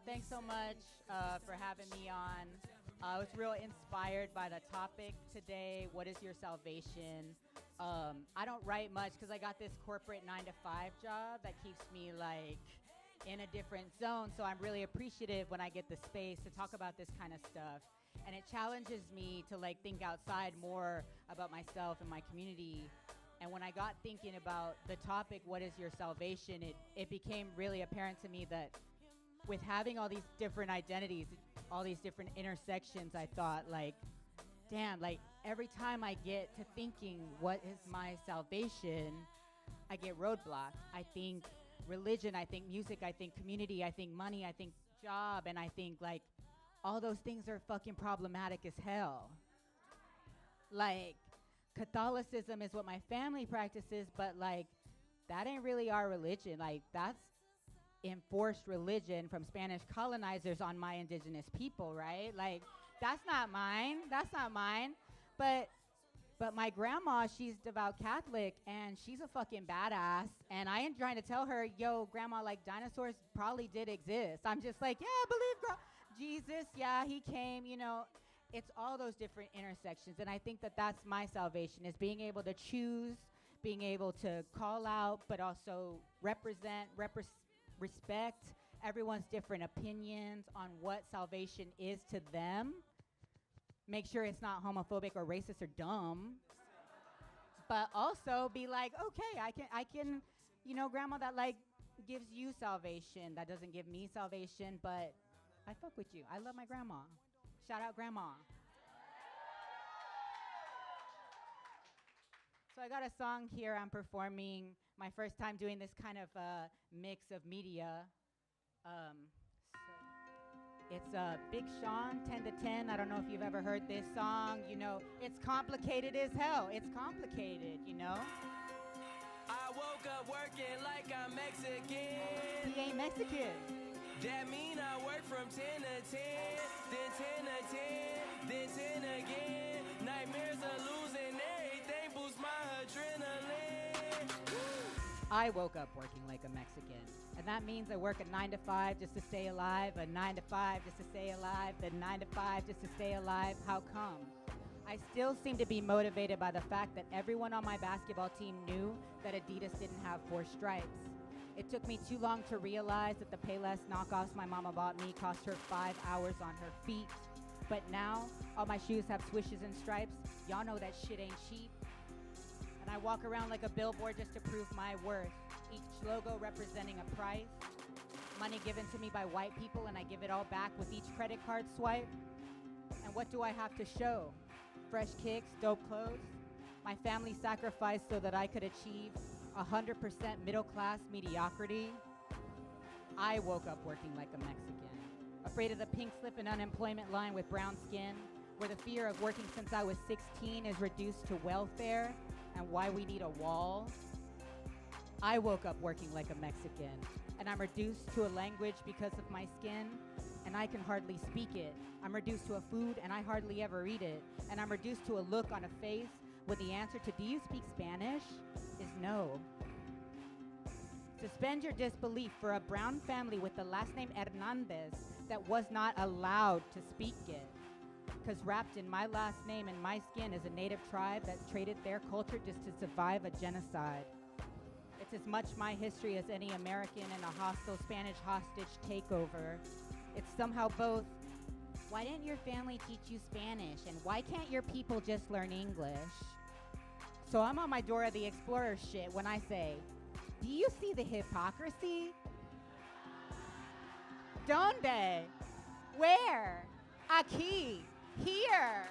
Thanks so much for having me on. I was real inspired by the topic today. What is your salvation? I don't write much because I got this corporate 9 to 5 job that keeps me like in a different zone. So I'm really appreciative when I get the space to talk about this kind of stuff. And it challenges me to like think outside more about myself and my community. And when I got thinking about the topic, what is your salvation, it became really apparent to me that with having all these different identities, all these different intersections, I thought like, damn, like every time I get to thinking what is my salvation, I get roadblocked. I think religion, I think music, I think community, I think money, I think job, and I think like all those things are fucking problematic as hell. Like Catholicism is what my family practices, but like that ain't really our religion. Like that's enforced religion from Spanish colonizers on my indigenous people, right? Like that's not mine. That's not mine. But my grandma, she's devout Catholic and she's a fucking badass. And I am trying to tell her, yo, grandma, like dinosaurs probably did exist. I'm just like, yeah, I believe Jesus, yeah, he came, you know. It's all those different intersections. And I think that that's my salvation, is being able to choose, being able to call out, but also respect everyone's different opinions on what salvation is to them. Make sure it's not homophobic or racist or dumb. But also be like, okay, I can, you know, grandma, that like gives you salvation. That doesn't give me salvation, but I fuck with you. I love my grandma. Shout out grandma. So I got a song here I'm performing, my first time doing this kind of mix of media. So it's Big Sean, 10 to 10. I don't know if you've ever heard this song. You know, it's complicated as hell. It's complicated, you know? I woke up working like I'm Mexican. He ain't Mexican. That mean I work from 10 to 10, then 10 to 10, then 10 again. Nightmares of losing everything boosts my adrenaline. I woke up working like a Mexican. And that means I work a 9 to 5 just to stay alive, a 9 to 5 just to stay alive, then 9 to 5 just to stay alive. How come? I still seem to be motivated by the fact that everyone on my basketball team knew that Adidas didn't have 4 stripes. It took me too long to realize that the Payless knockoffs my mama bought me cost her 5 hours on her feet. But now, all my shoes have swishes and stripes. Y'all know that shit ain't cheap. And I walk around like a billboard just to prove my worth. Each logo representing a price. Money given to me by white people, and I give it all back with each credit card swipe. And what do I have to show? Fresh kicks, dope clothes. My family sacrificed so that I could achieve 100% middle class mediocrity. I woke up working like a Mexican, afraid of the pink slip and unemployment line with brown skin, where the fear of working since I was 16 is reduced to welfare and why we need a wall. I woke up working like a Mexican, and I'm reduced to a language because of my skin, and I can hardly speak it. I'm reduced to a food, and I hardly ever eat it. And I'm reduced to a look on a face when the answer to "do you speak Spanish?" is no. Suspend your disbelief for a brown family with the last name Hernandez that was not allowed to speak it. Because wrapped in my last name and my skin is a native tribe that traded their culture just to survive a genocide. It's as much my history as any American in a hostile Spanish hostage takeover. It's somehow both. Why didn't your family teach you Spanish? And why can't your people just learn English? So I'm on my Dora the Explorer shit when I say, do you see the hypocrisy? Donde? Where? Aquí. Here.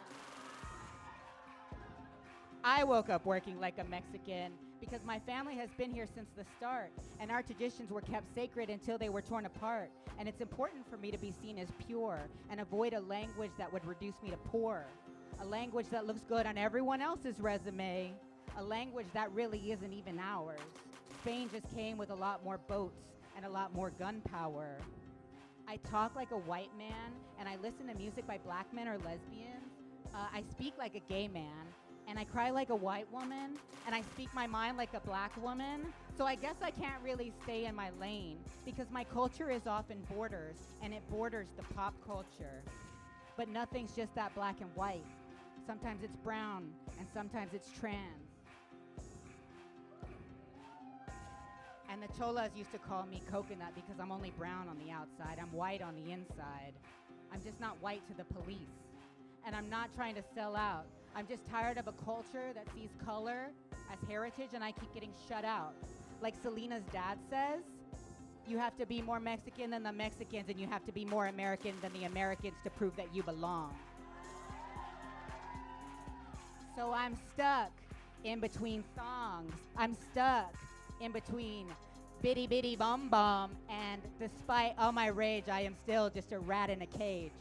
I woke up working like a Mexican because my family has been here since the start, and our traditions were kept sacred until they were torn apart. And it's important for me to be seen as pure and avoid a language that would reduce me to poor. A language that looks good on everyone else's resume. A language that really isn't even ours. Spain just came with a lot more boats and a lot more gunpowder. I talk like a white man, and I listen to music by black men or lesbians. I speak like a gay man, and I cry like a white woman, and I speak my mind like a black woman. So I guess I can't really stay in my lane because my culture is often borders and it borders the pop culture. But nothing's just that black and white. Sometimes it's brown and sometimes it's trans. And the cholas used to call me coconut because I'm only brown on the outside. I'm white on the inside. I'm just not white to the police. And I'm not trying to sell out. I'm just tired of a culture that sees color as heritage and I keep getting shut out. Like Selena's dad says, you have to be more Mexican than the Mexicans and you have to be more American than the Americans to prove that you belong. So I'm stuck in between songs. I'm stuck in between Bitty Bitty Bum Bum, and despite all my rage, I am still just a rat in a cage.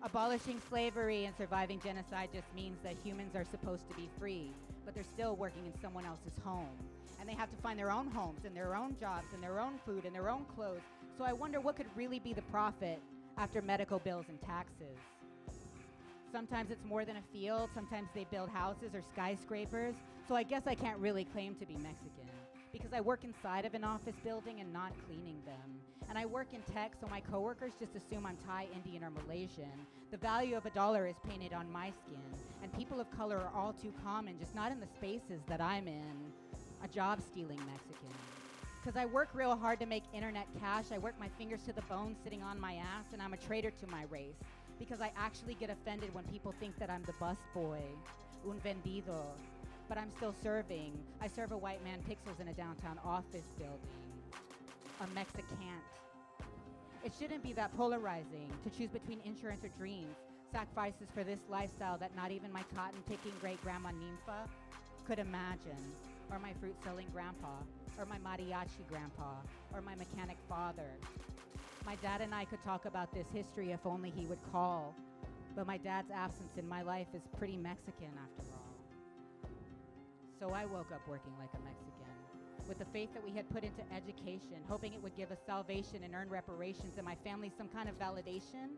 Abolishing slavery and surviving genocide just means that humans are supposed to be free, but they're still working in someone else's home. And they have to find their own homes and their own jobs and their own food and their own clothes. So I wonder what could really be the profit after medical bills and taxes. Sometimes it's more than a field. Sometimes they build houses or skyscrapers. So I guess I can't really claim to be Mexican because I work inside of an office building and not cleaning them. And I work in tech, so my coworkers just assume I'm Thai, Indian, or Malaysian. The value of $1 is painted on my skin. And people of color are all too common, just not in the spaces that I'm in. A job-stealing Mexican. Because I work real hard to make internet cash. I work my fingers to the bone sitting on my ass, and I'm a traitor to my race. Because I actually get offended when people think that I'm the bus boy, un vendido. But I'm still serving. I serve a white man pixels in a downtown office building. A Mexicant. It shouldn't be that polarizing to choose between insurance or dreams. Sacrifices for this lifestyle that not even my cotton-picking great-grandma Nympha could imagine. Or my fruit-selling grandpa. Or my mariachi grandpa. Or my mechanic father. My dad and I could talk about this history if only he would call. But my dad's absence in my life is pretty Mexican after all. So I woke up working like a Mexican, with the faith that we had put into education, hoping it would give us salvation and earn reparations and my family some kind of validation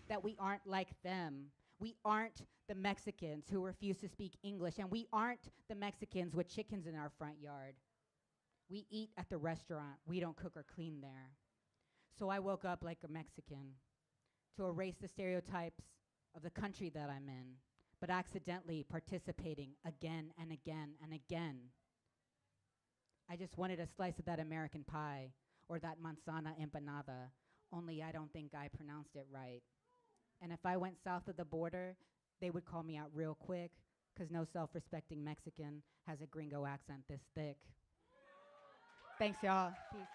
that we aren't like them. We aren't the Mexicans who refuse to speak English, and we aren't the Mexicans with chickens in our front yard. We eat at the restaurant. We don't cook or clean there. So I woke up like a Mexican to erase the stereotypes of the country that I'm in, but accidentally participating again and again and again. I just wanted a slice of that American pie or that manzana empanada, only I don't think I pronounced it right. And if I went south of the border, they would call me out real quick, because no self-respecting Mexican has a gringo accent this thick. Thanks, y'all. Peace.